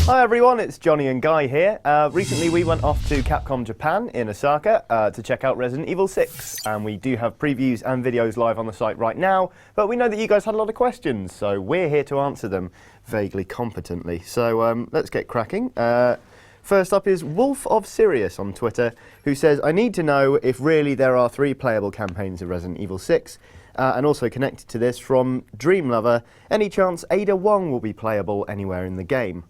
Hi everyone, it's Johnny and Guy here. Recently we went off to Capcom Japan in Osaka to check out Resident Evil 6, and we do have previews and videos live on the site right now, but we know that you guys had a lot of questions, so we're here to answer them vaguely competently. So let's get cracking. First up is Wolf of Sirius on Twitter, who says, I need to know if really there are 3 playable campaigns of Resident Evil 6. And also connected to this from Dream Lover, any chance Ada Wong will be playable anywhere in the game?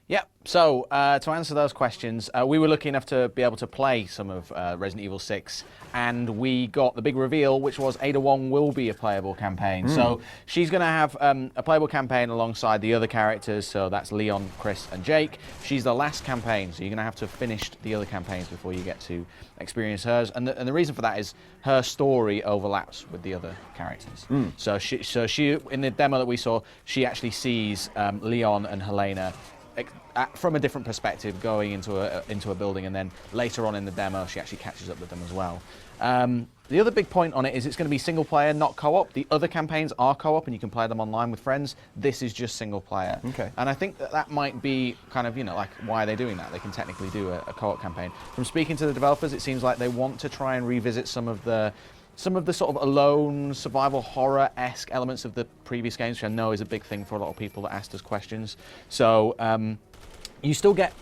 Yep, so to answer those questions, we were lucky enough to be able to play some of Resident Evil 6, and we got the big reveal, which was Ada Wong will be a playable campaign. So she's going to have a playable campaign alongside the other characters, so that's Leon, Chris, and Jake. She's the last campaign, so you're going to have to have finished the other campaigns before you get to experience hers. And the reason for that is her story overlaps with the other characters. So she, in the demo that we saw, she actually sees Leon and Helena from a different perspective going into a building, and then later on in the demo she actually catches up with them as well. The other big point on it is it's going to be single player, not co-op. The other campaigns are co-op and you can play them online with friends. This is just single player. Okay. And I think that might be kind of, like, why are they doing that? They can technically do a co-op campaign. From speaking to the developers, it seems like they want to try and revisit some of the sort of alone survival horror-esque elements of the previous games, which I know is a big thing for a lot of people that asked us questions. So you still get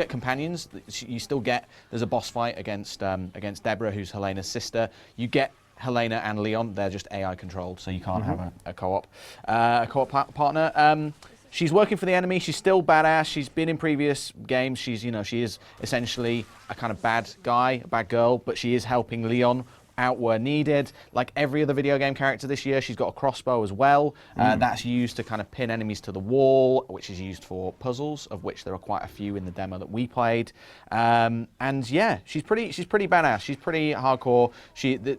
companions. There's a boss fight against Deborah, who's Helena's sister. You get Helena and Leon. They're just AI controlled, so you can't have a co-op partner. She's working for the enemy. She's still badass. She's been in previous games. She is essentially a kind of bad guy, a bad girl, but she is helping Leon out where needed. Like every other video game character this year, she's got a crossbow as well. That's used to kind of pin enemies to the wall, which is used for puzzles, of which there are quite a few in the demo that we played. And yeah, she's pretty badass. She's pretty hardcore.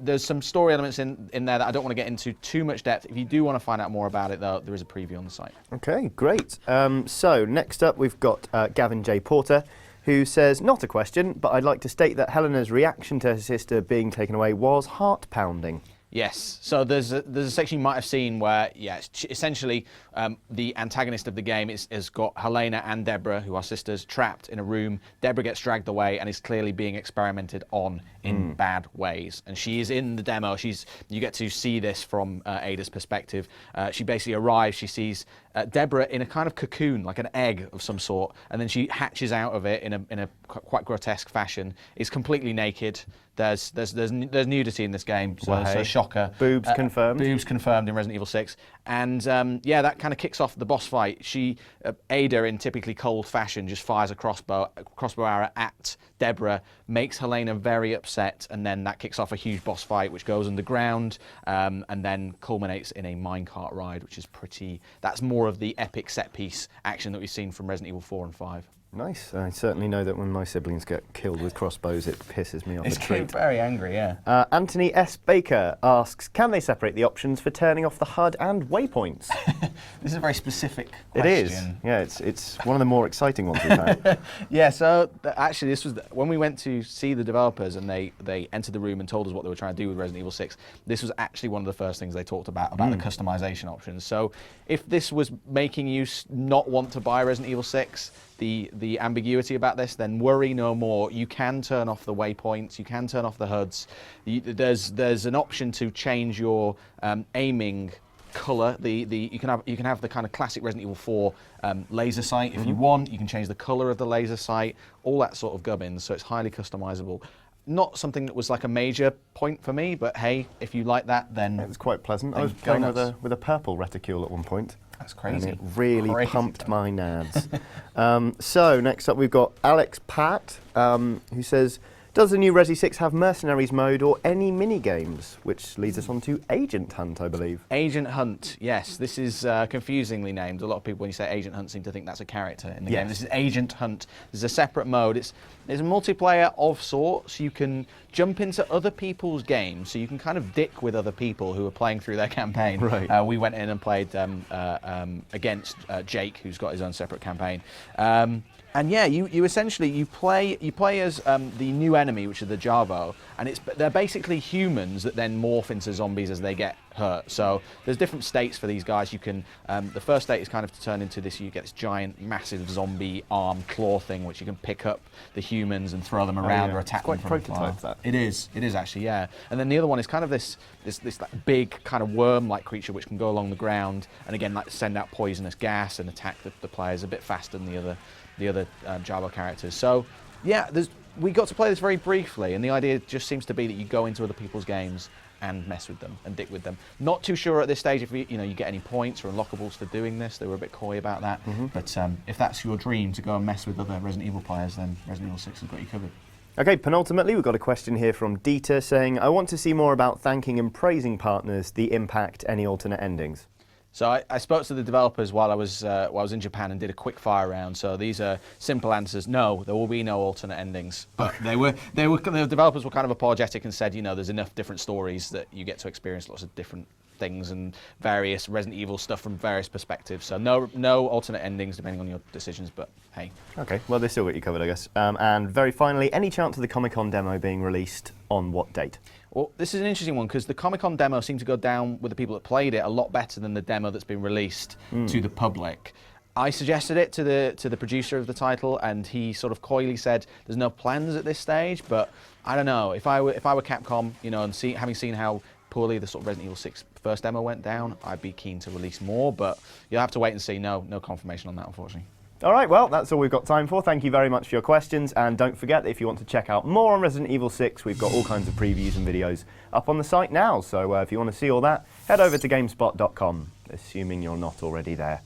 There's some story elements in there that I don't want to get into too much depth. If you do want to find out more about it, though, there is a preview on the site. Okay, great. So next up, we've got Gavin J. Porter, who says, not a question, but I'd like to state that Helena's reaction to her sister being taken away was heart-pounding. Yes, so there's a section you might have seen where, essentially the antagonist of the game has got Helena and Deborah, who are sisters, trapped in a room. Deborah gets dragged away and is clearly being experimented on in bad ways. And she is in the demo. You get to see this from Ada's perspective. She basically arrives, she sees Deborah in a kind of cocoon, like an egg of some sort, and then she hatches out of it in a quite grotesque fashion. Is completely naked. There's nudity in this game, so shocker. Boobs confirmed. Boobs confirmed in Resident Evil 6, and that kind of kicks off the boss fight. Ada, in typically cold fashion, just fires a crossbow arrow at Deborah, makes Helena very upset, and then that kicks off a huge boss fight, which goes underground, and then culminates in a minecart ride, which is that's more of the epic set piece action that we've seen from Resident Evil 4 and 5. Nice. I certainly know that when my siblings get killed with crossbows, it pisses me off a treat. It's very angry, yeah. Anthony S. Baker asks, can they separate the options for turning off the HUD and waypoints? This is a very specific question. It is. Yeah, it's one of the more exciting ones we've had. Yeah, so actually this was when we went to see the developers and they entered the room and told us what they were trying to do with Resident Evil 6. This was actually one of the first things they talked about the customization options. So if this was making you not want to buy Resident Evil 6, the ambiguity about this, then worry no more. You can turn off the waypoints, you can turn off the HUDs. There's an option to change your aiming color. You can have the kind of classic Resident Evil 4 laser sight if you want. You can change the color of the laser sight, all that sort of gubbins. So it's highly customizable. Not something that was like a major point for me, but hey, if you like that, then it was quite pleasant. I was going with a purple reticule at one point. That's crazy. And it really pumped my nads. So next up we've got Alex Pat, who says, does the new Resi 6 have Mercenaries mode or any mini-games? Which leads us on to Agent Hunt, I believe. Agent Hunt, yes. This is confusingly named. A lot of people, when you say Agent Hunt, seem to think that's a character in the game. This is Agent Hunt. This is a separate mode. It's a multiplayer of sorts. You can jump into other people's games, so you can kind of dick with other people who are playing through their campaign. Right. We went in and played against Jake, who's got his own separate campaign. And yeah, you essentially play as the new enemy, which is the Javo, and they're basically humans that then morph into zombies as they get hurt. So there's different states for these guys. You can, the first state is kind of to turn into this, you get this giant, massive zombie arm claw thing, which you can pick up the humans and throw them around or attack them from prototype, afar. that. It is actually, yeah. And then the other one is kind of this like big kind of worm-like creature which can go along the ground and again like send out poisonous gas and attack the players a bit faster than the other Jabo characters. So yeah, we got to play this very briefly, and the idea just seems to be that you go into other people's games and mess with them and dick with them. Not too sure at this stage if you get any points or unlockables for doing this. They were a bit coy about that. But if that's your dream to go and mess with other Resident Evil players, then Resident Evil 6 has got you covered. Okay, penultimately, we've got a question here from Dieter saying, I want to see more about thanking and praising partners, the impact, any alternate endings. So I spoke to the developers while I was in Japan and did a quick fire round. So these are simple answers. No, there will be no alternate endings. But the developers were kind of apologetic and said, there's enough different stories that you get to experience lots of different things and various Resident Evil stuff from various perspectives. So no alternate endings depending on your decisions. But hey. Okay, well they still got you covered, I guess. And very finally, any chance of the Comic-Con demo being released on what date? Well, this is an interesting one because the Comic-Con demo seemed to go down with the people that played it a lot better than the demo that's been released to the public. I suggested it to the producer of the title, and he sort of coyly said, "There's no plans at this stage." But I don't know. If I were Capcom, and having seen how poorly the sort of Resident Evil 6 first demo went down, I'd be keen to release more. But you'll have to wait and see. No confirmation on that, unfortunately. All right, well, that's all we've got time for. Thank you very much for your questions. And don't forget that if you want to check out more on Resident Evil 6, we've got all kinds of previews and videos up on the site now. So if you want to see all that, head over to GameSpot.com, assuming you're not already there.